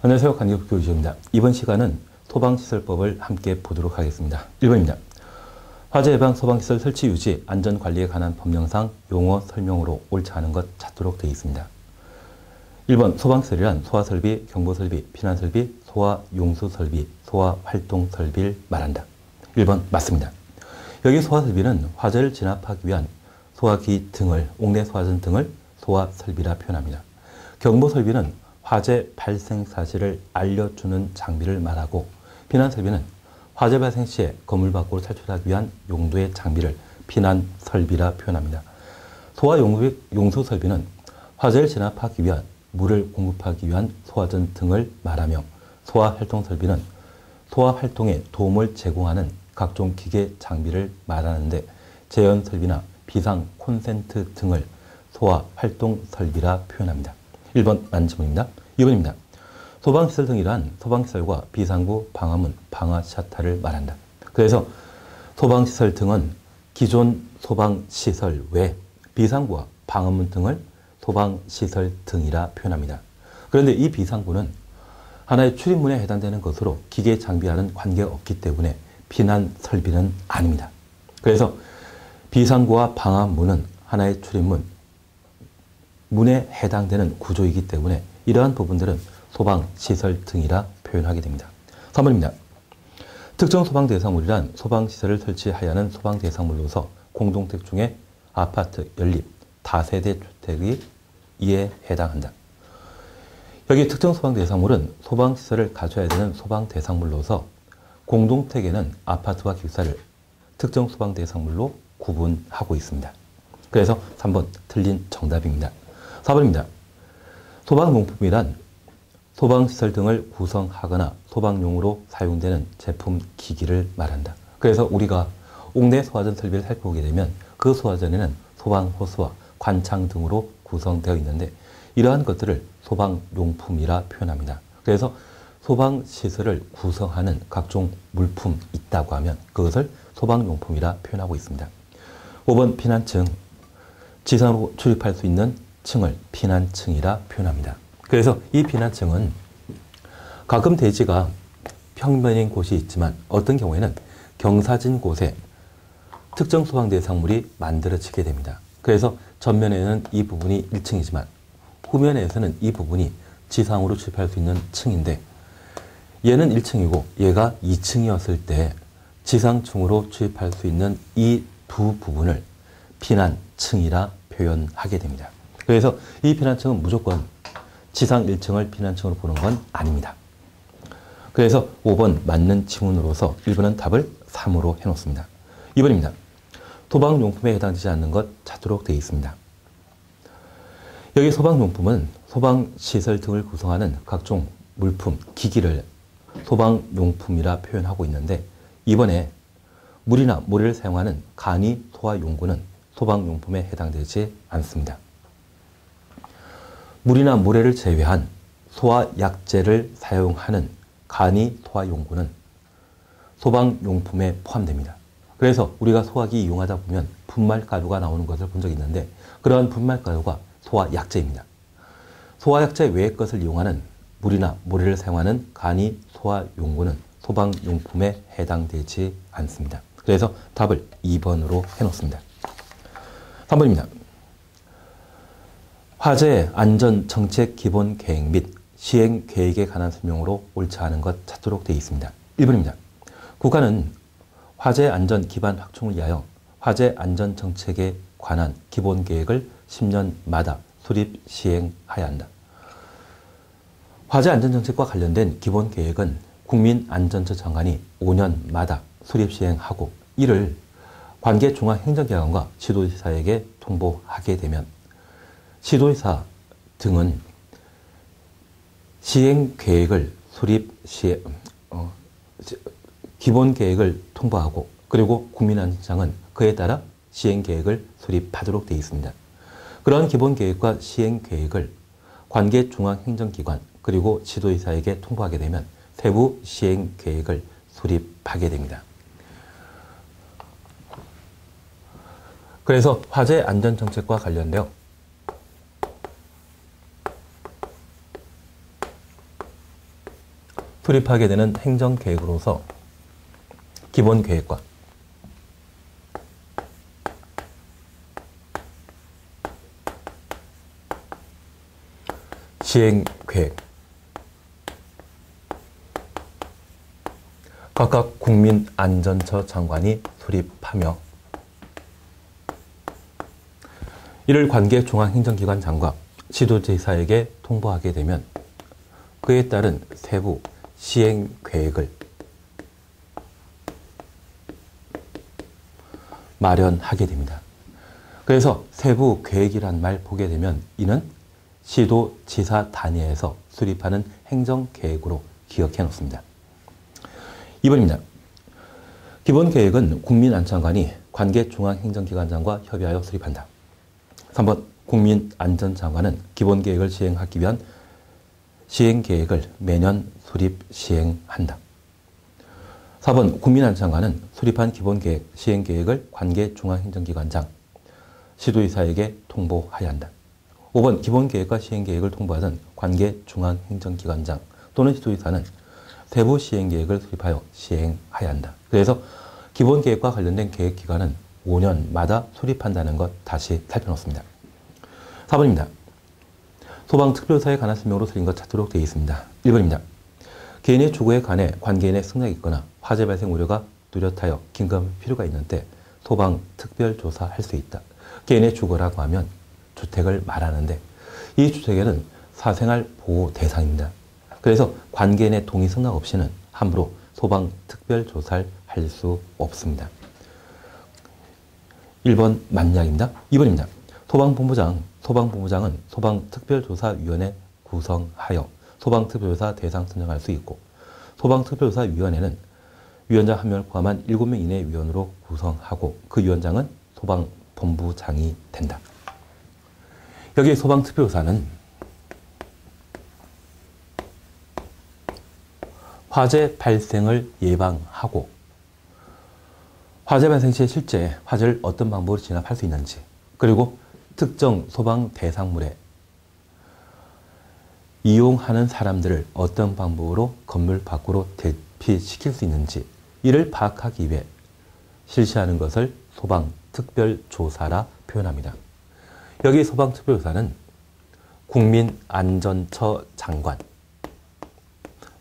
안녕하세요. 관계교육입니다. 이번 시간은 소방시설법을 함께 보도록 하겠습니다. 1번입니다. 화재 예방 소방시설 설치 유지 안전관리에 관한 법령상 용어 설명으로 옳지 않은 것 찾도록 되어 있습니다. 1번 소방시설이란 소화설비, 경보설비, 피난설비, 소화용수설비, 소화활동설비를 말한다. 1번 맞습니다. 여기 소화설비는 화재를 진압하기 위한 소화기 등을, 옥내 소화전 등을 소화설비라 표현합니다. 경보설비는 화재 발생 사실을 알려주는 장비를 말하고, 피난설비는 화재 발생 시에 건물 밖으로 탈출하기 위한 용도의 장비를 피난설비라 표현합니다. 소화용수설비는 화재를 진압하기 위한 물을 공급하기 위한 소화전 등을 말하며, 소화활동설비는 소화활동에 도움을 제공하는 각종 기계 장비를 말하는데, 제연설비나 비상 콘센트 등을 소화활동설비라 표현합니다. 1번 맞는 질문입니다. 2번입니다. 소방시설 등이란 소방시설과 비상구, 방화문, 방화샤타를 말한다. 그래서 소방시설 등은 기존 소방시설 외 비상구와 방화문 등을 소방시설 등이라 표현합니다. 그런데 이 비상구는 하나의 출입문에 해당되는 것으로 기계 장비와는 관계가 없기 때문에 피난설비는 아닙니다. 그래서 비상구와 방화문은 하나의 출입문, 문에 해당되는 구조이기 때문에 이러한 부분들은 소방시설 등이라 표현하게 됩니다. 3번입니다. 특정 소방대상물이란 소방시설을 설치하여야 하는 소방대상물로서 공동택 중에 아파트, 연립, 다세대 주택이 이에 해당한다. 여기 특정 소방대상물은 소방시설을 갖춰야 되는 소방대상물로서 공동택에는 아파트와 기숙사를 특정 소방대상물로 구분하고 있습니다. 그래서 3번 틀린 정답입니다. 4번입니다. 소방용품이란 소방시설 등을 구성하거나 소방용으로 사용되는 제품, 기기를 말한다. 그래서 우리가 옥내 소화전 설비를 살펴보게 되면 그 소화전에는 소방호스와 관창 등으로 구성되어 있는데, 이러한 것들을 소방용품이라 표현합니다. 그래서 소방시설을 구성하는 각종 물품이 있다고 하면 그것을 소방용품이라 표현하고 있습니다. 5번 피난층, 지상으로 출입할 수 있는 층을 피난층이라 표현합니다. 그래서 이 피난층은 가끔 대지가 평면인 곳이 있지만 어떤 경우에는 경사진 곳에 특정 소방 대상물이 만들어지게 됩니다. 그래서 전면에는 이 부분이 1층이지만 후면에서는 이 부분이 지상으로 출입할 수 있는 층인데, 얘는 1층이고 얘가 2층이었을 때 지상층으로 출입할 수 있는 이 두 부분을 피난층이라 표현하게 됩니다. 그래서 이 피난층은 무조건 지상 1층을 피난층으로 보는 건 아닙니다. 그래서 5번 맞는 지문으로서 1번은 답을 3으로 해놓습니다. 2번입니다. 소방용품에 해당되지 않는 것 찾도록 되어 있습니다. 여기 소방용품은 소방시설 등을 구성하는 각종 물품, 기기를 소방용품이라 표현하고 있는데, 이번에 물이나 모래를 사용하는 간이 소화용구는 소방용품에 해당되지 않습니다. 물이나 모래를 제외한 소화약제를 사용하는 간이 소화용구는 소방용품에 포함됩니다. 그래서 우리가 소화기 이용하다 보면 분말가루가 나오는 것을 본 적이 있는데, 그러한 분말가루가 소화약제입니다. 소화약제 외의 것을 이용하는 물이나 모래를 사용하는 간이 소화용구는 소방용품에 해당되지 않습니다. 그래서 답을 2번으로 해놓습니다. 3번입니다. 화재 안전정책 기본 계획 및 시행 계획에 관한 설명으로 옳지 않은 것 찾도록 되어 있습니다. 1번입니다. 국가는 화재 안전 기반 확충을 위하여 화재 안전 정책에 관한 기본 계획을 10년마다 수립 시행하여야 한다. 화재 안전 정책과 관련된 기본 계획은 국민안전처 장관이 5년마다 수립 시행하고, 이를 관계 중앙행정기관과 지도지사에게 통보하게 되면 지도지사 등은 시행계획을 기본 계획을 통보하고, 그리고 국민안전청은 그에 따라 시행계획을 수립하도록 되어 있습니다. 그러한 기본 계획과 시행계획을 관계 중앙행정기관 그리고 지도지사에게 통보하게 되면 세부 시행계획을 수립하게 됩니다. 그래서 화재 안전정책과 관련되어 수립하게 되는 행정계획으로서 기본계획과 시행계획, 각각 국민안전처 장관이 수립하며 이를 관계 중앙행정기관 장과 시도지사에게 통보하게 되면 그에 따른 세부 시행계획을 마련하게 됩니다. 그래서 세부 계획이란 말 보게 되면 이는 시도지사 단위에서 수립하는 행정계획으로 기억해 놓습니다. 2번입니다. 기본계획은 국민안전관이 관계 중앙행정기관장과 협의하여 수립한다. 3번 국민안전장관은 기본계획을 시행하기 위한 시행계획을 매년 수립 시행한다. 4번 국민안전장관은 수립한 기본계획, 시행계획을 관계 중앙행정기관장, 시도지사에게 통보해야 한다. 5번 기본계획과 시행계획을 통보하던 관계 중앙행정기관장 또는 시도지사는 세부 시행계획을 수립하여 시행해야 한다. 그래서 기본계획과 관련된 계획기간은 5년마다 수립한다는 것 다시 살펴놓습니다. 4번입니다. 소방특별사에 관한 설명으로 틀린 것 찾도록 되어 있습니다. 1번입니다. 개인의 주거에 관해 관계인의 승낙이 있거나 화재 발생 우려가 뚜렷하여 긴급 필요가 있는 때 소방특별조사할 수 있다. 개인의 주거라고 하면 주택을 말하는데 이 주택에는 사생활 보호 대상입니다. 그래서 관계인의 동의 승낙 없이는 함부로 소방특별조사를 할 수 없습니다. 1번 만약입니다. 2번입니다. 소방본부장은 소방특별조사위원회 구성하여 소방특별조사 대상 선정할 수 있고 소방특별조사위원회는 위원장 1명을 포함한 7명 이내의 위원으로 구성하고 그 위원장은 소방본부장이 된다. 여기 소방특별조사는 화재 발생을 예방하고 화재 발생 시에 실제 화재를 어떤 방법으로 진압할 수 있는지 그리고 특정 소방 대상물에 이용하는 사람들을 어떤 방법으로 건물 밖으로 대피시킬 수 있는지 이를 파악하기 위해 실시하는 것을 소방특별조사라 표현합니다. 여기 소방특별조사는 국민안전처 장관,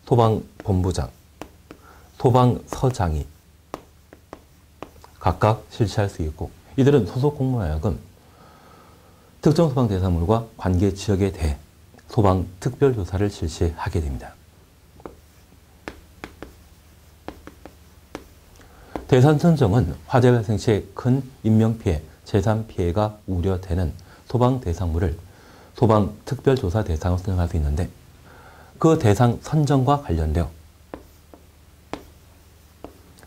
소방본부장, 소방서장이 각각 실시할 수 있고 이들은 소속 공무원하여금 특정 소방 대상물과 관계 지역에 대해 소방 특별조사를 실시하게 됩니다. 대상 선정은 화재 발생 시에 큰 인명피해, 재산피해가 우려되는 소방 대상물을 소방 특별조사 대상으로 선정할 수 있는데 그 대상 선정과 관련되어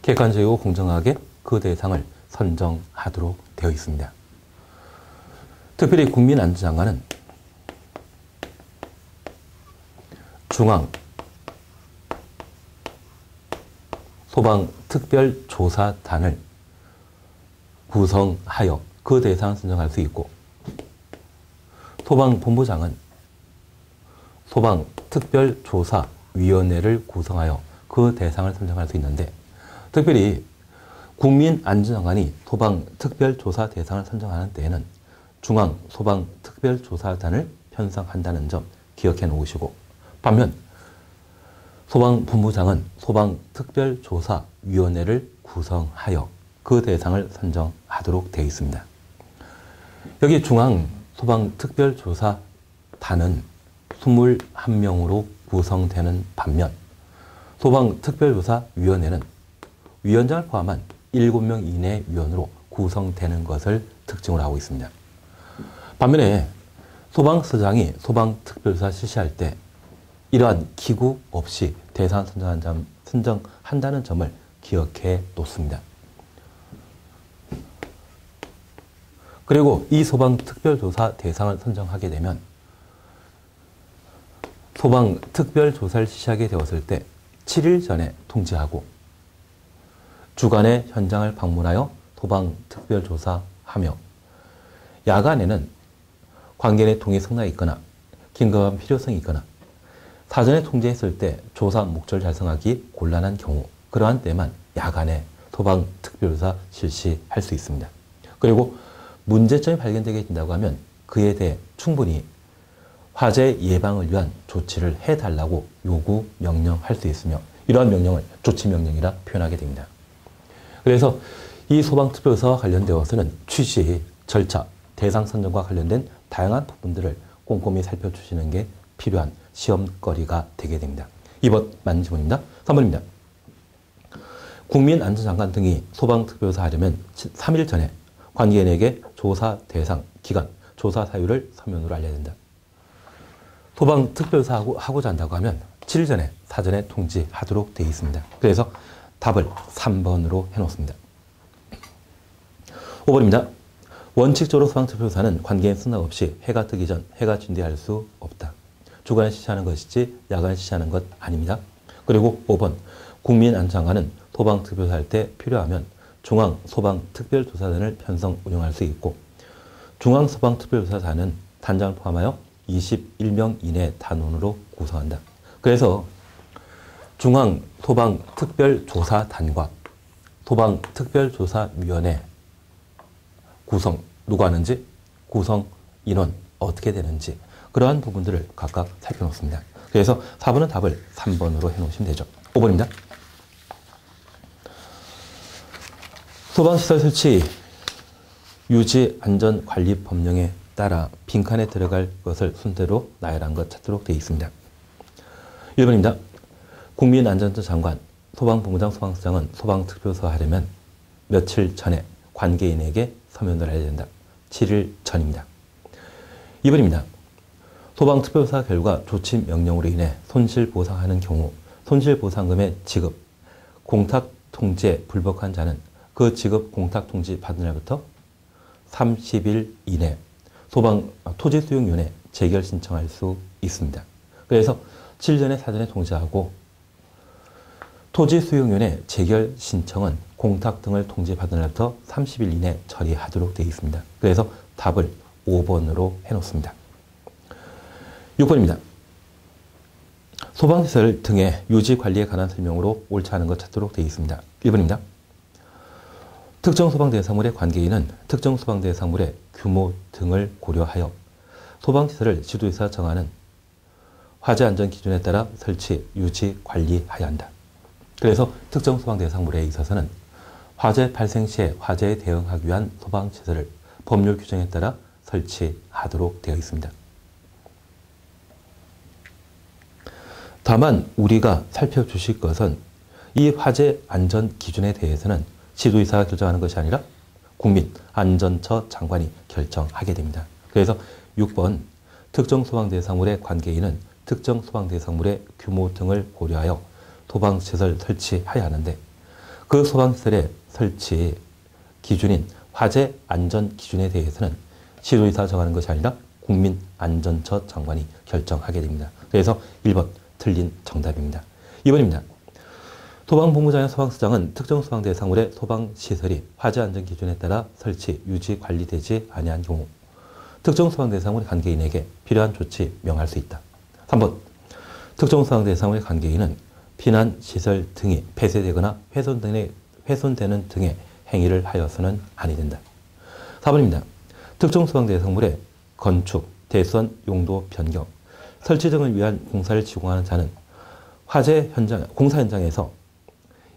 객관적이고 공정하게 그 대상을 선정하도록 되어 있습니다. 특별히 국민안전장관은 중앙 소방특별조사단을 구성하여 그 대상을 선정할 수 있고 소방본부장은 소방특별조사위원회를 구성하여 그 대상을 선정할 수 있는데 특별히 국민안전장관이 소방특별조사 대상을 선정하는 때에는 중앙소방특별조사단을 편성한다는 점 기억해 놓으시고 반면 소방본부장은 소방특별조사위원회를 구성하여 그 대상을 선정하도록 되어 있습니다. 여기 중앙소방특별조사단은 21명으로 구성되는 반면 소방특별조사위원회는 위원장을 포함한 7명 이내의 위원으로 구성되는 것을 특징으로 하고 있습니다. 반면에 소방서장이 소방특별조사 실시할 때 이러한 기구 없이 대상 선정한다는 점을 기억해 놓습니다. 그리고 이 소방특별조사 대상을 선정하게 되면 소방특별조사를 실시하게 되었을 때 7일 전에 통지하고 주간에 현장을 방문하여 소방특별조사하며 야간에는 관계인의 동의 승낙이 있거나 긴급한 필요성이 있거나 사전에 통제했을 때 조사 목적을 달성하기 곤란한 경우, 그러한 때만 야간에 소방특별조사 실시할 수 있습니다. 그리고 문제점이 발견되게 된다고 하면 그에 대해 충분히 화재 예방을 위한 조치를 해달라고 요구, 명령할 수 있으며 이러한 명령을 조치명령이라 표현하게 됩니다. 그래서 이 소방특별조사와 관련되어서는 취지, 절차, 대상 선정과 관련된 다양한 부분들을 꼼꼼히 살펴주시는 게 필요한 시험거리가 되게 됩니다. 2번 맞는 지문입니다. 3번입니다. 국민안전장관 등이 소방특별조사 하려면 3일 전에 관계인에게 조사 대상, 기간, 조사 사유를 서면으로 알려야 된다. 소방특별조사 하고자 한다고 하면 7일 전에 사전에 통지하도록 되어 있습니다. 그래서 답을 3번으로 해놓습니다. 5번입니다. 원칙적으로 소방특별조사는 관계인 승낙 없이 해가 뜨기 전 해가 진대할 수 없다. 주간에 실시하는 것이지 야간에 실시하는 것 아닙니다. 그리고 5번 국민안전장관은 소방특별조사할 때 필요하면 중앙소방특별조사단을 편성 운영할 수 있고 중앙소방특별조사단은 단장을 포함하여 21명 이내 단원으로 구성한다. 그래서 중앙소방특별조사단과 소방특별조사위원회 구성, 누가 하는지, 구성 인원 어떻게 되는지 그러한 부분들을 각각 살펴놓습니다. 그래서 4번은 답을 3번으로 해놓으시면 되죠. 5번입니다. 소방시설 설치 유지 안전관리 법령에 따라 빈칸에 들어갈 것을 순서대로 나열한 것 찾도록 되어 있습니다. 1번입니다. 국민안전처장관, 소방본부장, 소방서장은 소방특별조사 하려면 며칠 전에 관계인에게 서면을 해야 된다. 7일 전입니다. 2번입니다. 소방특별조사 결과 조치 명령으로 인해 손실보상하는 경우 손실보상금의 지급, 공탁통지에 불복한 자는 그 지급 공탁통지 받은 날부터 30일 이내 토지수용위원회 재결 신청할 수 있습니다. 그래서 7일 전에 사전에 통지하고 토지수용위원회 재결 신청은 공탁 등을 통지받은 날부터 30일 이내 처리하도록 되어 있습니다. 그래서 답을 5번으로 해놓습니다. 6번입니다. 소방시설 등의 유지관리에 관한 설명으로 옳지 않은 것 찾도록 되어 있습니다. 1번입니다. 특정 소방대상물의 관계인은 특정 소방대상물의 규모 등을 고려하여 소방시설을 지도에서 정하는 화재안전기준에 따라 설치, 유지, 관리하여야 한다. 그래서 특정 소방대상물에 있어서는 화재 발생 시에 화재에 대응하기 위한 소방시설을 법률 규정에 따라 설치하도록 되어 있습니다. 다만 우리가 살펴주실 것은 이 화재 안전 기준에 대해서는 지도이사가 결정하는 것이 아니라 국민안전처 장관이 결정하게 됩니다. 그래서 6번 특정 소방대상물의 관계인은 특정 소방대상물의 규모 등을 고려하여 소방시설 설치해야 하는데 그 소방시설의 설치 기준인 화재 안전 기준에 대해서는 시도이사가 정하는 것이 아니라 국민안전처 장관이 결정하게 됩니다. 그래서 1번 틀린 정답입니다. 2번입니다. 소방본부장이나 소방서장은 특정 소방대상물의 소방시설이 화재안전기준에 따라 설치, 유지, 관리되지 아니한 경우 특정 소방대상물의 관계인에게 필요한 조치 명할 수 있다. 3번 특정 소방대상물의 관계인은 피난시설 등이 폐쇄되거나 훼손되는 등의 행위를 하여서는 아니 된다. 4번입니다. 특정 소방대상물의 건축, 대수원 용도 변경, 설치 등을 위한 공사를 지공하는 자는 공사 현장에서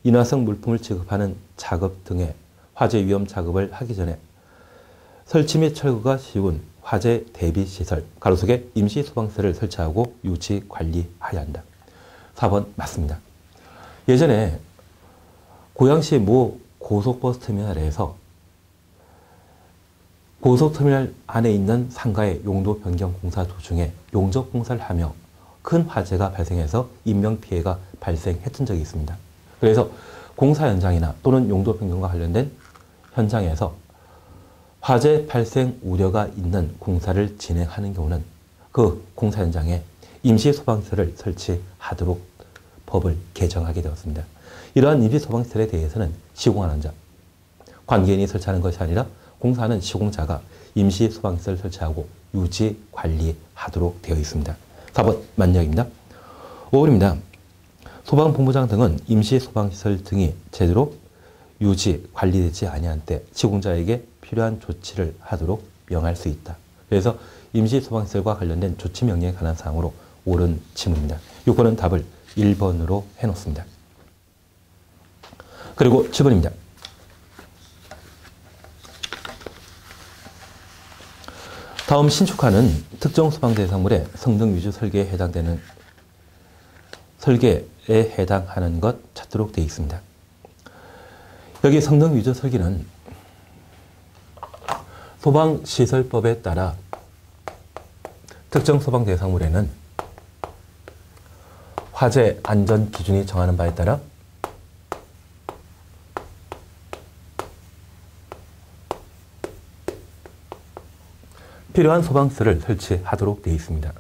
인화성 물품을 지급하는 작업 등의 화재 위험 작업을 하기 전에 설치 및 철거가 쉬운 화재 대비 시설, 가로속에 임시 소방시설을 설치하고 유지 관리해야 한다. 4번 맞습니다. 예전에 고양시 모 고속버스 터미널에서 고속터미널 안에 있는 상가의 용도 변경 공사 도중에 용접 공사를 하며 큰 화재가 발생해서 인명피해가 발생했던 적이 있습니다. 그래서 공사 현장이나 또는 용도 변경과 관련된 현장에서 화재 발생 우려가 있는 공사를 진행하는 경우는 그 공사 현장에 임시 소방시설을 설치하도록 법을 개정하게 되었습니다. 이러한 임시 소방시설에 대해서는 시공하는 자, 관계인이 설치하는 것이 아니라 공사하는 시공자가 임시 소방시설 설치하고 유지 관리하도록 되어 있습니다. 4번 만약입니다. 5번입니다. 소방본부장 등은 임시 소방시설 등이 제대로 유지, 관리되지 아니한 때 시공자에게 필요한 조치를 하도록 명할 수 있다. 그래서 임시 소방시설과 관련된 조치 명령에 관한 사항으로 옳은 지문입니다. 6번은 답을 1번으로 해놓습니다. 그리고 7번입니다. 다음 신축하는 특정 소방 대상물의 성능 위주 설계에 해당하는 것 찾도록 되어 있습니다. 여기 성능 위주 설계는 소방시설법에 따라 특정 소방 대상물에는 화재 안전 기준이 정하는 바에 따라 필요한 소방시설을 설치하도록 되어 있습니다.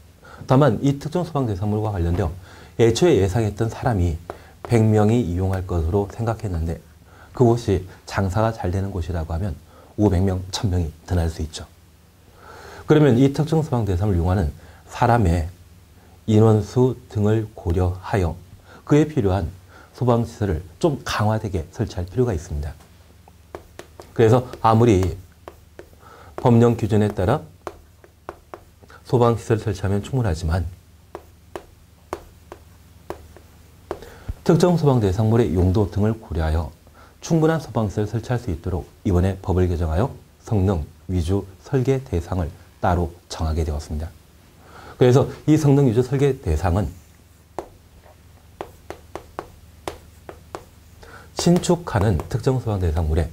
다만 이 특정 소방 대상물과 관련되어 애초에 예상했던 사람이 100명이 이용할 것으로 생각했는데 그곳이 장사가 잘 되는 곳이라고 하면 500명, 1000명이 드날 수 있죠. 그러면 이 특정 소방 대상을 이용하는 사람의 인원수 등을 고려하여 그에 필요한 소방시설을 좀 강화되게 설치할 필요가 있습니다. 그래서 아무리 법령 기준에 따라 소방시설을 설치하면 충분하지만 특정 소방 대상물의 용도 등을 고려하여 충분한 소방시설을 설치할 수 있도록 이번에 법을 개정하여 성능 위주 설계 대상을 따로 정하게 되었습니다. 그래서 이 성능 위주 설계 대상은 신축하는 특정 소방 대상물에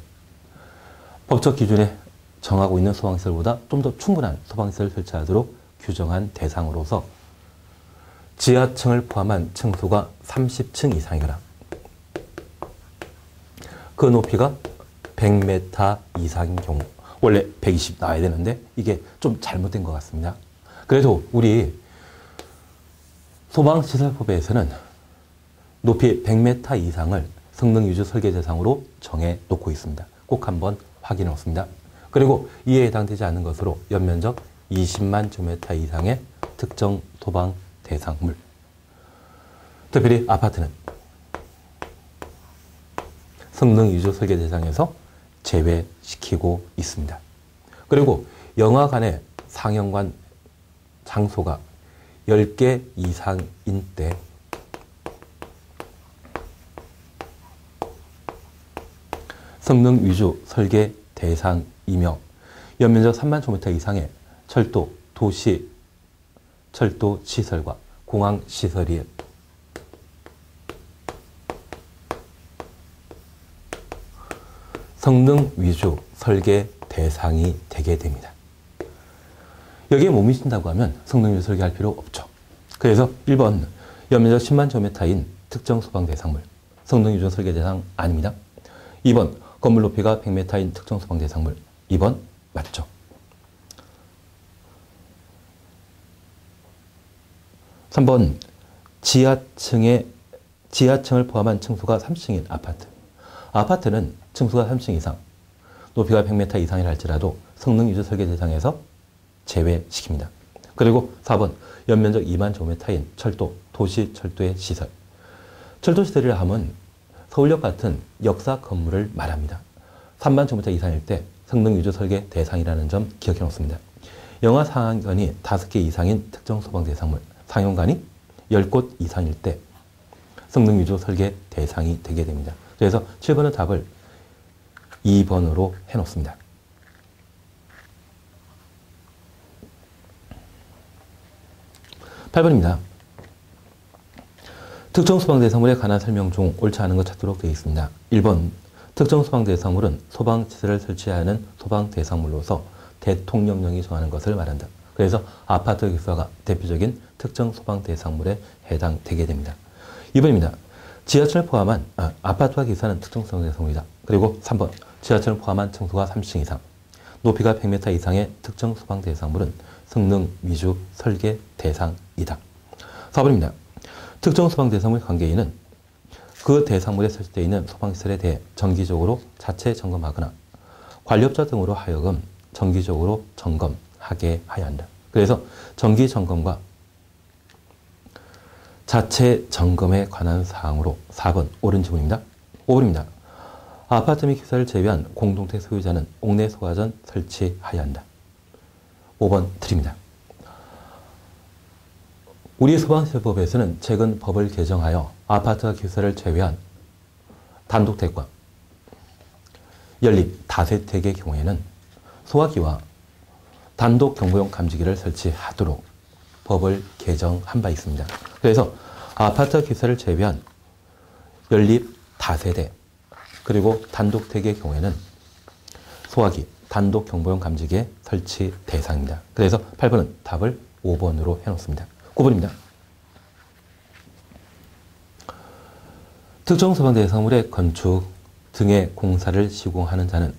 법적 기준에 정하고 있는 소방시설보다 좀 더 충분한 소방시설을 설치하도록 규정한 대상으로서 지하층을 포함한 층수가 30층 이상이거나 그 높이가 100m 이상인 경우, 원래 120 나와야 되는데 이게 좀 잘못된 것 같습니다. 그래도 우리 소방시설법에서는 높이 100m 이상을 성능 위주 설계 대상으로 정해 놓고 있습니다. 꼭 한번 확인해 놓습니다. 그리고 이에 해당되지 않는 것으로 연면적 20만 제곱미터 이상의 특정 소방 대상물, 특별히 아파트는 성능 위주 설계 대상에서 제외시키고 있습니다. 그리고 영화관의 상영관 장소가 10개 이상인 때 성능 위주 설계 대상이며 연면적 3만 제곱미터 이상의 철도, 도시, 철도 시설과 공항 시설이 성능 위주 설계 대상이 되게 됩니다. 여기에 못 미친다고 하면 성능 위주 설계할 필요 없죠. 그래서 1번 연면적 10만 제곱미터인 특정 소방 대상물 성능 위주 설계 대상 아닙니다. 2번 건물 높이가 100m인 특정 소방 대상물 2번 맞죠. 3번 지하층을 포함한 층수가 3층인 아파트. 아파트는 층수가 3층 이상, 높이가 100m 이상이라 할지라도 성능 위주 설계 대상에서 제외시킵니다. 그리고 4번 연면적 2만 제곱미터인 철도, 도시 철도의 시설. 철도 시설이라 하면 서울역 같은 역사 건물을 말합니다. 3만 제곱미터 이상일 때 성능 위주 설계 대상이라는 점 기억해 놓습니다. 영화 상영관이 5개 이상인 특정 소방 대상물, 상영관이 10곳 이상일 때 성능 위주 설계 대상이 되게 됩니다. 그래서 7번의 답을 2번으로 해놓습니다. 8번입니다. 특정 소방 대상물에 관한 설명 중 옳지 않은 것 찾도록 되어 있습니다. 1번 특정 소방 대상물은 소방시설을 설치하는 소방 대상물로서 대통령령이 정하는 것을 말한다. 그래서 아파트 기숙사가 대표적인 특정 소방 대상물에 해당되게 됩니다. 2번입니다. 지하철을 포함한 아파트와 기숙사는 특정 소방 대상물이다. 그리고 3번 지하철을 포함한 층수가 3층 이상, 높이가 100m 이상의 특정 소방 대상물은 성능 위주 설계 대상이다. 4번입니다. 특정 소방 대상물 관계인은 그 대상물에 설치되어 있는 소방시설에 대해 정기적으로 자체 점검하거나 관리업자 등으로 하여금 정기적으로 점검하게 하여야 한다. 그래서 정기 점검과 자체 점검에 관한 사항으로 4번 옳은 지문입니다. 5번입니다. 아파트 및 기사를 제외한 공동택 소유자는 옥내 소화전 설치하여야 한다. 5번 드립니다. 우리 소방시설법에서는 최근 법을 개정하여 아파트와 기사를 제외한 단독택과 연립 다세택의 경우에는 소화기와 단독 경보용 감지기를 설치하도록 법을 개정한 바 있습니다. 그래서 아파트 기사를 제외한 연립 다세대 그리고 단독택의 경우에는 소화기, 단독 경보용 감지기의 설치 대상입니다. 그래서 8번은 답을 5번으로 해놓습니다. 9번입니다. 특정 소방 대상물의 건축 등의 공사를 시공하는 자는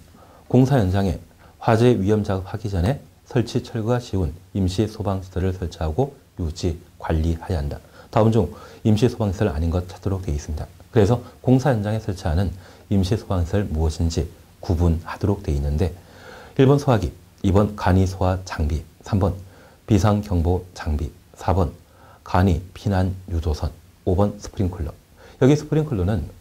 공사 현장에 화재 위험 작업하기 전에 설치 철거가 쉬운 임시 소방시설을 설치하고 유지, 관리해야 한다. 다음 중 임시 소방시설 아닌 것 찾도록 되어 있습니다. 그래서 공사 현장에 설치하는 임시 소방시설 무엇인지 구분하도록 되어 있는데 1번 소화기, 2번 간이 소화 장비, 3번 비상경보 장비, 4번 간이 피난 유도선, 5번 스프링클러. 여기 스프링클러는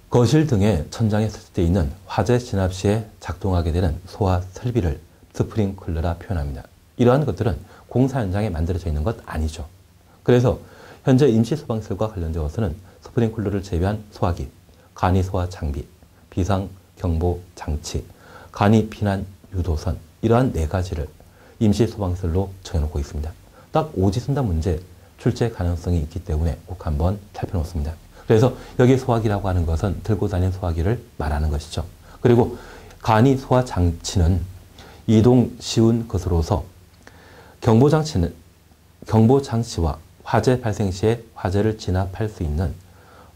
거실 등의 천장에 설치되어 있는 화재 진압 시에 작동하게 되는 소화 설비를 스프링클러라 표현합니다. 이러한 것들은 공사 현장에 만들어져 있는 것 아니죠. 그래서 현재 임시소방시설과 관련되어서는 스프링클러를 제외한 소화기, 간이 소화 장비, 비상경보 장치, 간이 피난 유도선 이러한 4가지를 임시소방시설로 정해놓고 있습니다. 딱 오지선다 문제 출제 가능성이 있기 때문에 꼭 한번 살펴놓습니다. 그래서 여기 소화기라고 하는 것은 들고 다니는 소화기를 말하는 것이죠. 그리고 간이 소화 장치는 이동 쉬운 것으로서 경보장치와 화재 발생 시에 화재를 진압할 수 있는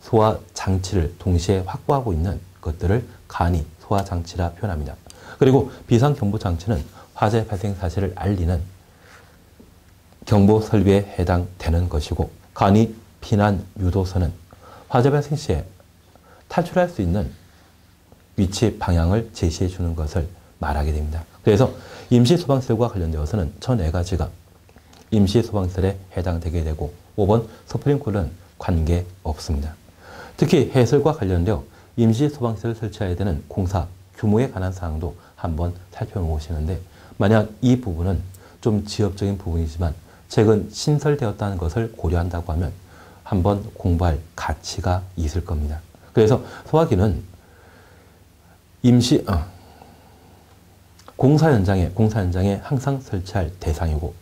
소화 장치를 동시에 확보하고 있는 것들을 간이 소화 장치라 표현합니다. 그리고 비상경보장치는 화재 발생 사실을 알리는 경보 설비에 해당되는 것이고 간이 피난 유도선은 화재 발생 시에 탈출할 수 있는 위치 방향을 제시해 주는 것을 말하게 됩니다. 그래서 임시소방시설과 관련되어서는 저 4가지가 임시소방시설에 해당되게 되고 5번 스프링클러는 관계없습니다. 특히 해설과 관련되어 임시소방시설을 설치해야 되는 공사 규모에 관한 사항도 한번 살펴보시는데 만약 이 부분은 좀 지엽적인 부분이지만 최근 신설되었다는 것을 고려한다고 하면 한번 공부할 가치가 있을 겁니다. 그래서 소화기는 공사 현장에 항상 설치할 대상이고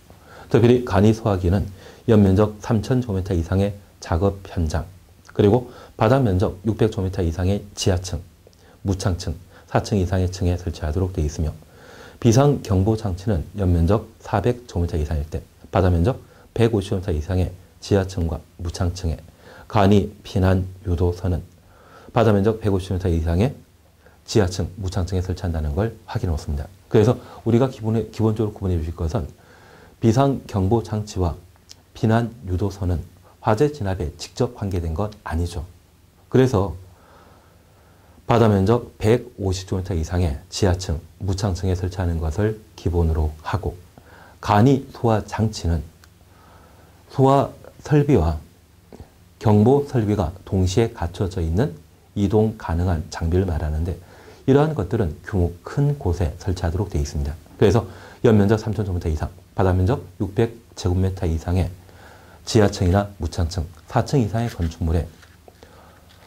특별히 간이 소화기는 연면적 3,000제곱미터 이상의 작업 현장 그리고 바닥 면적 600제곱미터 이상의 지하층, 무창층, 4층 이상의 층에 설치하도록 되어 있으며 비상경보장치는 연면적 400제곱미터 이상일 때 바닥 면적 150제곱미터 이상의 지하층과 무창층에 간이 피난 유도선은 바닥 면적 150m 이상의 지하층, 무창층에 설치한다는 걸 확인해 놓습니다. 그래서 우리가 기본적으로 구분해 주실 것은 비상경보장치와 피난 유도선은 화재 진압에 직접 관계된 것 아니죠. 그래서 바닥 면적 150제곱미터 이상의 지하층, 무창층에 설치하는 것을 기본으로 하고 간이 소화 장치는 소화 설비와 경보 설비가 동시에 갖춰져 있는 이동 가능한 장비를 말하는데 이러한 것들은 규모 큰 곳에 설치하도록 되어 있습니다. 그래서 연면적 3,000제곱미터 이상, 바닥 면적 600제곱미터 이상의 지하층이나 무창층, 4층 이상의 건축물에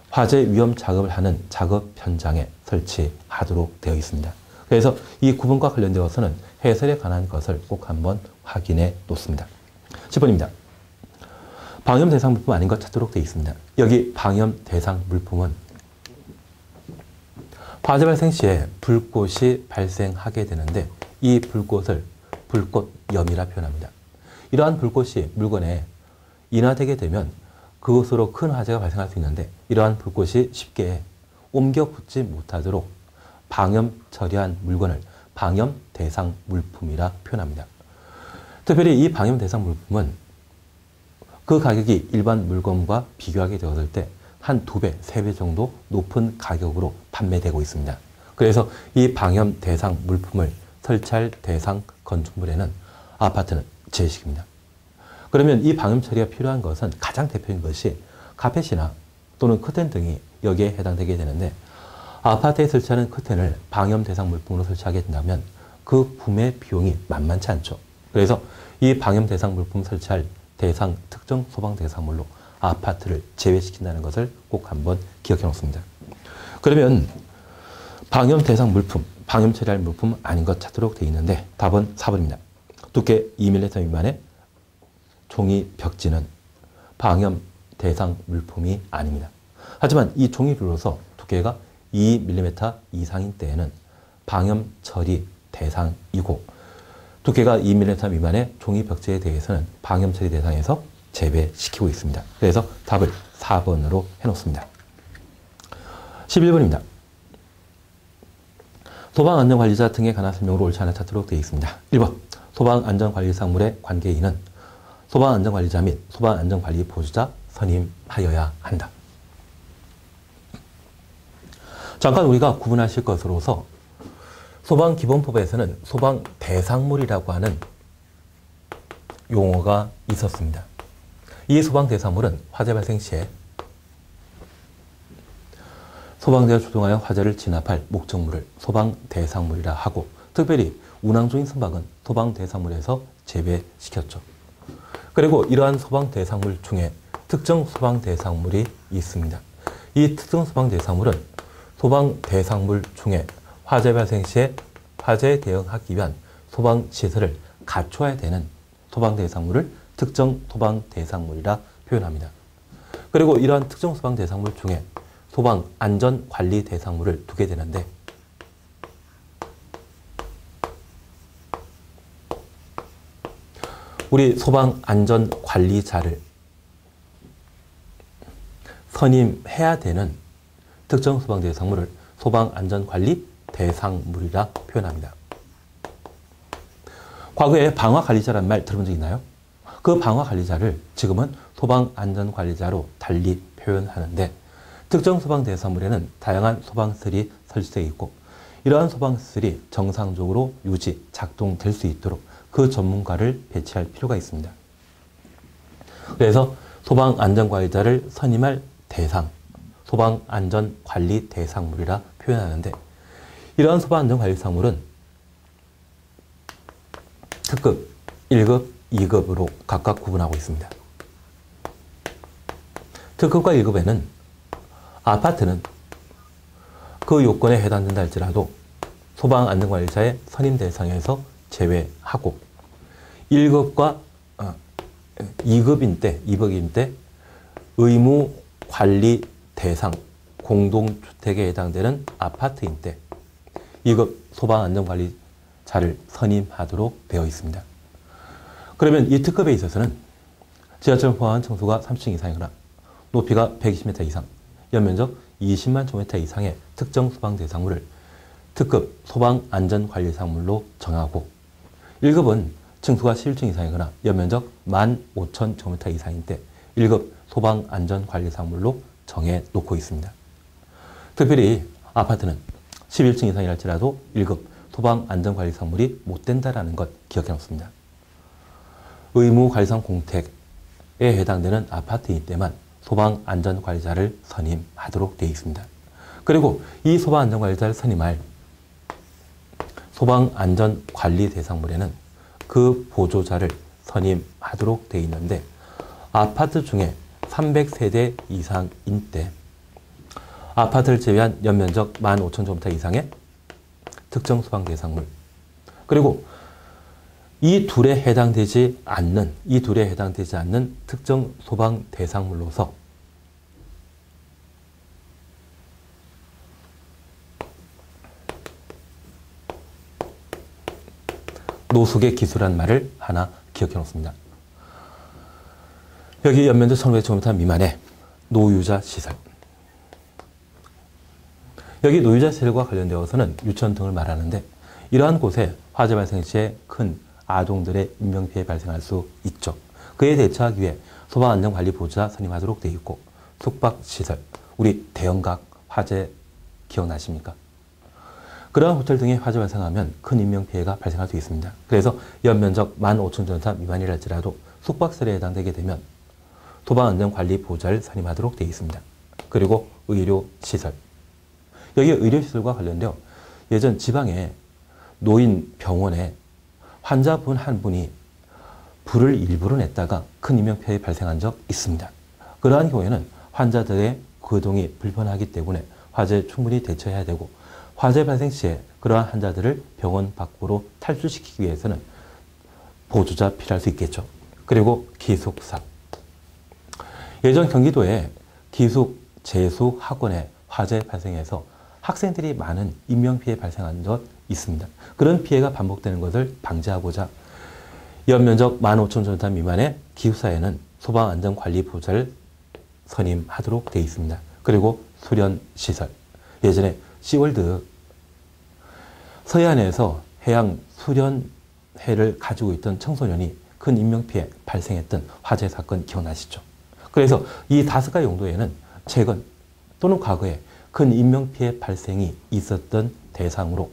화재 위험 작업을 하는 작업 현장에 설치하도록 되어 있습니다. 그래서 이 구분과 관련되어서는 해설에 관한 것을 꼭 한번 확인해 놓습니다. 10번입니다. 방염 대상 물품 아닌 것 찾도록 되어 있습니다. 여기 방염 대상 물품은 화재 발생 시에 불꽃이 발생하게 되는데 이 불꽃을 불꽃염이라 표현합니다. 이러한 불꽃이 물건에 인화되게 되면 그것으로 큰 화재가 발생할 수 있는데 이러한 불꽃이 쉽게 옮겨 붙지 못하도록 방염 처리한 물건을 방염 대상 물품이라 표현합니다. 특별히 이 방염 대상 물품은 그 가격이 일반 물건과 비교하게 되었을 때 한 2배, 3배 정도 높은 가격으로 판매되고 있습니다. 그래서 이 방염 대상 물품을 설치할 대상 건축물에는 아파트는 제식입니다. 그러면 이 방음 처리가 필요한 것은 가장 대표적인 것이 카펫이나 또는 커튼 등이 여기에 해당되게 되는데, 아파트에 설치하는 커튼을 방염 대상 물품으로 설치하게 된다면 그 부매 비용이 만만치 않죠. 그래서 이 방염 대상 물품 설치할 대상 특정 소방 대상물로 아파트를 제외시킨다는 것을 꼭 한번 기억해 놓습니다. 그러면 방염 대상 물품, 방염 처리할 물품 아닌 것 찾도록 되어 있는데 답은 4번입니다. 두께 2mm 미만의 종이 벽지는 방염 대상 물품이 아닙니다. 하지만 이 종이류로서 두께가 2mm 이상인 때에는 방염 처리 대상이고, 두께가 2mm 미만의 종이 벽지에 대해서는 방염 처리 대상에서 제외시키고 있습니다. 그래서 답을 4번으로 해놓습니다. 11번입니다. 소방안전관리자 등에 관한 설명으로 옳지 않아 찾도록 되어 있습니다. 1번 소방안전관리사물의 관계인은 소방안전관리자 및 소방안전관리 보조자 선임하여야 한다. 잠깐 우리가 구분하실 것으로서 소방기본법에서는 소방대상물이라고 하는 용어가 있었습니다. 이 소방대상물은 화재 발생 시에 소방대가 주동하여 화재를 진압할 목적물을 소방대상물이라 하고, 특별히 운항 중인 선박은 소방대상물에서 제외시켰죠. 그리고 이러한 소방대상물 중에 특정 소방대상물이 있습니다. 이 특정 소방대상물은 소방대상물 중에 화재 발생 시에 화재에 대응하기 위한 소방시설을 갖춰야 되는 소방대상물을 특정 소방대상물이라 표현합니다. 그리고 이러한 특정 소방대상물 중에 소방안전관리 대상물을 두게 되는데, 우리 소방안전관리자를 선임해야 되는 특정 소방대상물을 소방안전관리 대상물이라 표현합니다. 과거에 방화관리자란 말 들어본 적 있나요? 그 방화관리자를 지금은 소방안전관리자로 달리 표현하는데, 특정 소방대상물에는 다양한 소방시설이 설치되어 있고, 이러한 소방시설이 정상적으로 유지, 작동될 수 있도록 그 전문가를 배치할 필요가 있습니다. 그래서 소방안전관리자를 선임할 대상, 소방안전관리 대상물이라 표현하는데, 이러한 소방안전관리사물은 특급, 1급, 2급으로 각각 구분하고 있습니다. 특급과 1급에는 아파트는 그 요건에 해당된다 할지라도 소방안전관리자의 선임 대상에서 제외하고, 1급과 2급인 때, 2급인 때 의무 관리 대상, 공동주택에 해당되는 아파트인 때 2급 소방안전관리자를 선임하도록 되어 있습니다. 그러면 이 특급에 있어서는 지하철 포함한 층수가 30층 이상이거나 높이가 120m 이상, 연면적 20만 제곱미터 이상의 특정 소방대상물을 특급 소방안전관리사물로 정하고, 1급은 층수가 11층 이상이거나 연면적 15,000제곱미터 이상인 때 1급 소방안전관리사물로 정해 놓고 있습니다. 특별히 아파트는 11층 이상이랄지라도 1급 소방안전관리사물이 못 된다는 것 기억해 놓습니다. 의무관리상 공택에 해당되는 아파트일 때만 소방안전관리자를 선임하도록 되어 있습니다. 그리고 이 소방안전관리자를 선임할 소방안전관리 대상물에는 그 보조자를 선임하도록 되어 있는데, 아파트 중에 300세대 이상인 때 아파트를 제외한 연면적 15,000제곱미터 이상의 특정 소방대상물, 그리고 이 둘에 해당되지 않는 특정 소방대상물로서 노숙의 기수란 말을 하나 기억해 놓습니다. 여기 연면적 1500제곱미터 미만의 노유자 시설, 여기 노유자 시설과 관련되어서는 유치원 등을 말하는데, 이러한 곳에 화재 발생 시에 큰 아동들의 인명피해 발생할 수 있죠. 그에 대처하기 위해 소방안전관리보조자 선임하도록 되어 있고, 숙박시설, 우리 대형각 화재 기억나십니까? 그러한 호텔 등의 화재 발생하면 큰 인명피해가 발생할 수 있습니다. 그래서 연면적 15,000제곱미터 미만이랄지라도 숙박설에 해당되게 되면 소방안전관리보호자를 선임하도록 되어 있습니다. 그리고 의료시설. 여기 의료시설과 관련되어 예전 지방에 노인 병원에 환자분 한 분이 불을 일부러 냈다가 큰 인명피해가 발생한 적 있습니다. 그러한 경우에는 환자들의 거동이 불편하기 때문에 화재에 충분히 대처해야 되고 화재 발생 시에 그러한 환자들을 병원 밖으로 탈출시키기 위해서는 보조자 필요할 수 있겠죠. 그리고 기숙사. 예전 경기도에 기숙, 재수 학원에 화재 발생해서 학생들이 많은 인명피해 발생한 적 있습니다. 그런 피해가 반복되는 것을 방지하고자 연면적 15,000제곱미터 미만의 기숙사에는 소방안전관리보호자를 선임하도록 되어 있습니다. 그리고 수련시설. 예전에 시월드 서해안에서 해양 수련회를 가지고 있던 청소년이 큰 인명피해 발생했던 화재 사건 기억나시죠? 그래서 이 5가지 용도에는 최근 또는 과거에 큰 인명피해 발생이 있었던 대상으로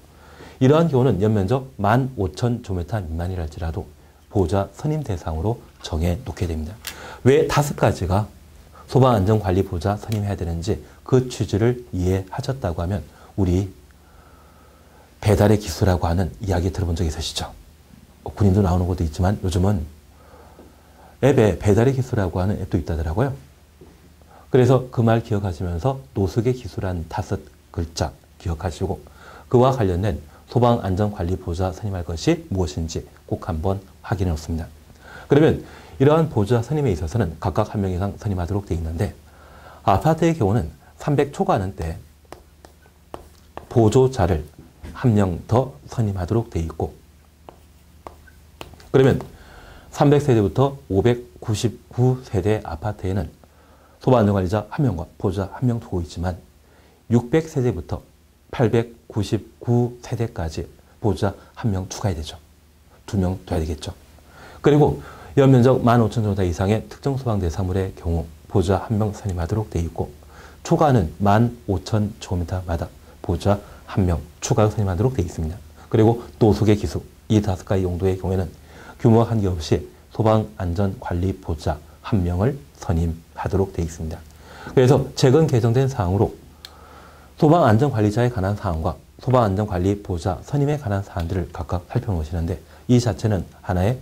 이러한 경우는 연면적 15,000제곱미터 미만이랄지라도 보호자 선임 대상으로 정해 놓게 됩니다. 왜 5가지가 소방안전관리보호자 선임해야 되는지 그 취지를 이해하셨다고 하면 우리 배달의 기수라고 하는 이야기 들어본 적 있으시죠? 군인도 나오는 것도 있지만 요즘은 앱에 배달의 기수라고 하는 앱도 있다더라고요. 그래서 그 말 기억하시면서 노숙의 기수란 5글자 기억하시고 그와 관련된 소방안전관리보호자 선임할 것이 무엇인지 꼭 한번 확인해 놓습니다. 그러면 이러한 보호자 선임에 있어서는 각각 1명 이상 선임하도록 되어 있는데 아파트의 경우는 300 초과하는 때 보조자를 1명 더 선임하도록 되어 있고 그러면 300세대부터 599세대 아파트에는 소방안전관리자 1명과 보조자 1명 두고 있지만 600세대부터 899세대까지 보조자 1명 추가해야 되죠. 2명 둬야 되겠죠. 그리고 연면적 15,000제곱미터 이상의 특정 소방 대상물의 경우 보조자 1명 선임하도록 되어 있고 초과는 15,000제곱미터마다 보조자 1명 추가로 선임하도록 되어 있습니다. 그리고 노숙의 기숙 이 5가지 용도의 경우에는 규모와 관계없이 소방안전관리보호자 1명을 선임하도록 되어 있습니다. 그래서 최근 개정된 사항으로 소방안전관리자에 관한 사항과 소방안전관리보호자 선임에 관한 사항들을 각각 살펴보시는데 이 자체는 하나의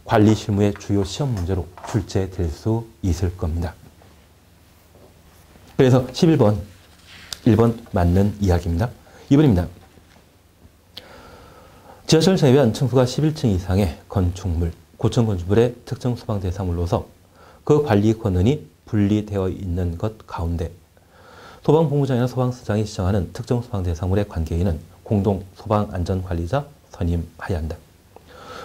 관리 실무의 주요 시험 문제로 출제될 수 있을 겁니다. 그래서 11번, 1번 맞는 이야기입니다. 2번입니다. 지하철 제외한 층수가 11층 이상의 건축물, 고층 건축물의 특정 소방 대상물로서 그 관리 권한이 분리되어 있는 것 가운데 소방본부장이나 소방서장이 지정하는 특정 소방 대상물의 관계인은 공동소방안전관리자 선임하여야 한다.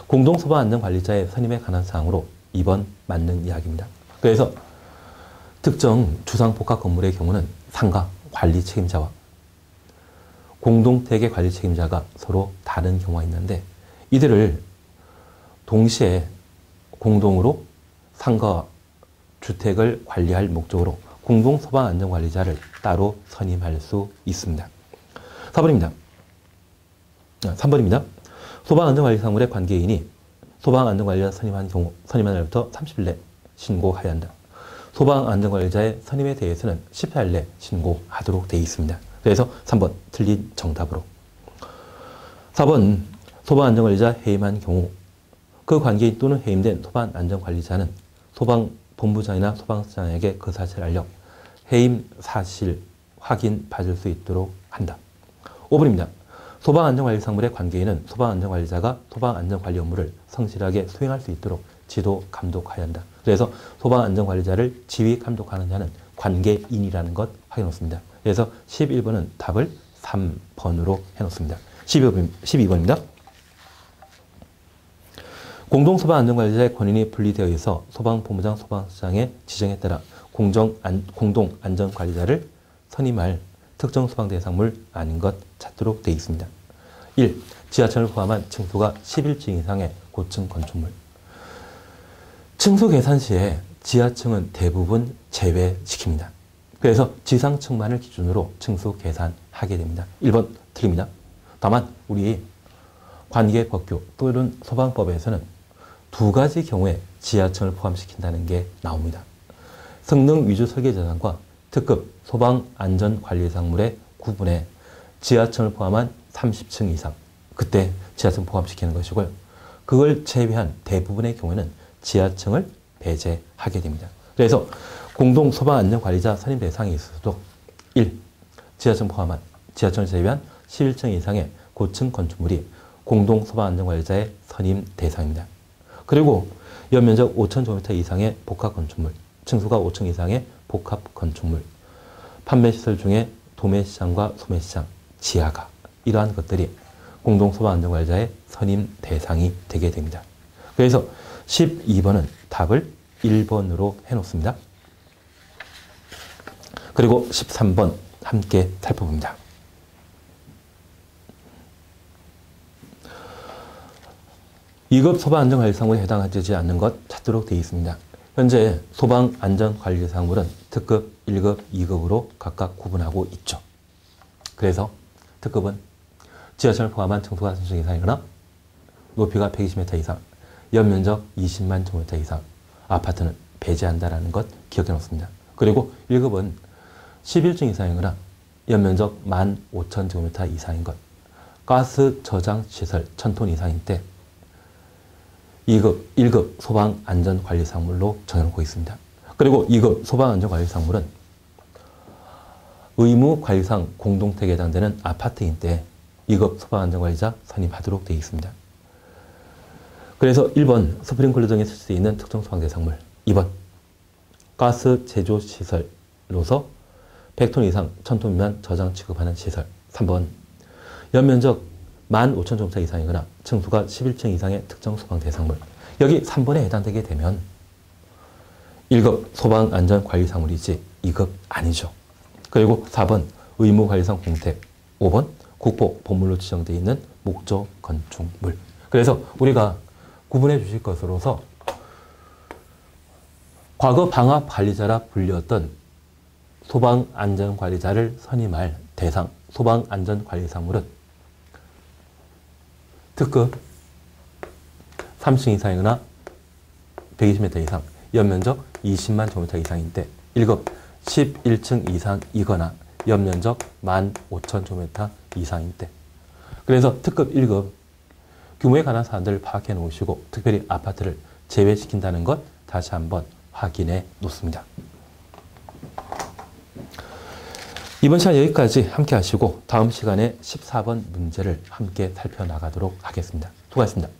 공동소방안전관리자의 선임에 관한 사항으로 2번 맞는 이야기입니다. 그래서 특정 주상복합 건물의 경우는 상가 관리 책임자와 공동택의 관리 책임자가 서로 다른 경우가 있는데 이들을 동시에 공동으로 상가와 주택을 관리할 목적으로 공동소방안전관리자를 따로 선임할 수 있습니다. 4번입니다. 3번입니다. 소방안전관리사물의 관계인이 소방안전관리자 선임한 경우 선임한 날부터 30일 내 신고해야 한다. 소방안전관리자의 선임에 대해서는 14일 내 신고하도록 되어 있습니다. 그래서 3번 틀린 정답으로 4번 소방안전관리자 해임한 경우 그 관계인 또는 해임된 소방안전관리자는 소방본부장이나 소방서장에게 그 사실을 알려 해임 사실 확인 받을 수 있도록 한다. 5번입니다. 소방안전관리사물의 관계인은 소방안전관리자가 소방안전관리 업무를 성실하게 수행할 수 있도록 지도 감독해야 한다. 그래서 소방안전관리자를 지휘 감독하는 자는 관계인이라는 것 확인해놓습니다. 그래서 11번은 답을 3번으로 해놓습니다. 12번입니다. 공동소방안전관리자의 권한이 분리되어 있어 소방본부장, 소방서장의 지정에 따라 공동안전관리자를 선임할 특정 소방대상물 아닌 것 찾도록 되어 있습니다. 1. 지하철을 포함한 층수가 11층 이상의 고층 건축물. 층수 계산 시에 지하층은 대부분 제외시킵니다. 그래서 지상층만을 기준으로 층수 계산하게 됩니다. 1번 틀립니다. 다만 우리 관계법규 또는 소방법에서는 2가지 경우에 지하층을 포함시킨다는 게 나옵니다. 성능 위주 설계 재산과 특급 소방안전관리상물의 구분에 지하층을 포함한 30층 이상, 그때 지하층 포함시키는 것이고요. 그걸 제외한 대부분의 경우에는 지하층을 배제하게 됩니다. 그래서 공동소방안전관리자 선임 대상에 있어서도 1. 지하층 포함한 지하층을 제외한 11층 이상의 고층 건축물이 공동소방안전관리자의 선임 대상입니다. 그리고 연면적 5,000제곱미터 이상의 복합건축물, 층수가 5층 이상의 복합건축물, 판매시설 중에 도매시장과 소매시장, 지하가 이러한 것들이 공동소방안전관리자의 선임 대상이 되게 됩니다. 그래서 12번은 답을 1번으로 해놓습니다. 그리고 13번 함께 살펴봅니다. (2급) 소방안전관리사무에 해당하지 않는 것 찾도록 되어 있습니다. 현재 소방안전관리사무는 특급 1급, 2급으로 각각 구분하고 있죠. 그래서 특급은 지하층을 포함한 층수가 30층 이상이거나 높이가 120m 이상, 연면적 20만 제곱미터 이상, 아파트는 배제한다는 것 기억해 놓습니다. 그리고 1급은 11층 이상이거나 연면적 15,000제곱미터 이상인 것, 가스 저장 시설 1000톤 이상일 때 2급, 1급 소방안전관리상물로 정해놓고 있습니다. 그리고 2급 소방안전관리상물은 의무관리상 공동택에 해당되는 아파트인 때 2급 소방안전관리자 선임하도록 되어 있습니다. 그래서 1번 스프링클러 등에 쓸 수 있는 특정 소방대상물, 2번 가스 제조시설로서 100톤 이상 1000톤 미만 저장 취급하는 시설, 3번 연면적 15,000제곱미터 이상이거나 층수가 11층 이상의 특정 소방대상물. 여기 3번에 해당되게 되면 1급 소방안전관리사물이지 2급 아니죠. 그리고 4번 의무관리상 공택, 5번 국보 보물로 지정되어 있는 목조 건축물. 그래서 우리가 구분해 주실 것으로서 과거 방화관리자라 불렸던 소방안전관리자를 선임할 대상 소방안전관리사물은 특급 3층 이상이거나 120m 이상, 연면적 20만 제곱미터 이상인데 1급 11층 이상이거나 연면적 15,000제곱미터 이상인데, 그래서 특급 1급 규모에 관한 사안들을 파악해 놓으시고 특별히 아파트를 제외시킨다는 것 다시 한번 확인해 놓습니다. 이번 시간 여기까지 함께 하시고 다음 시간에 14번 문제를 함께 살펴나가도록 하겠습니다. 수고하셨습니다.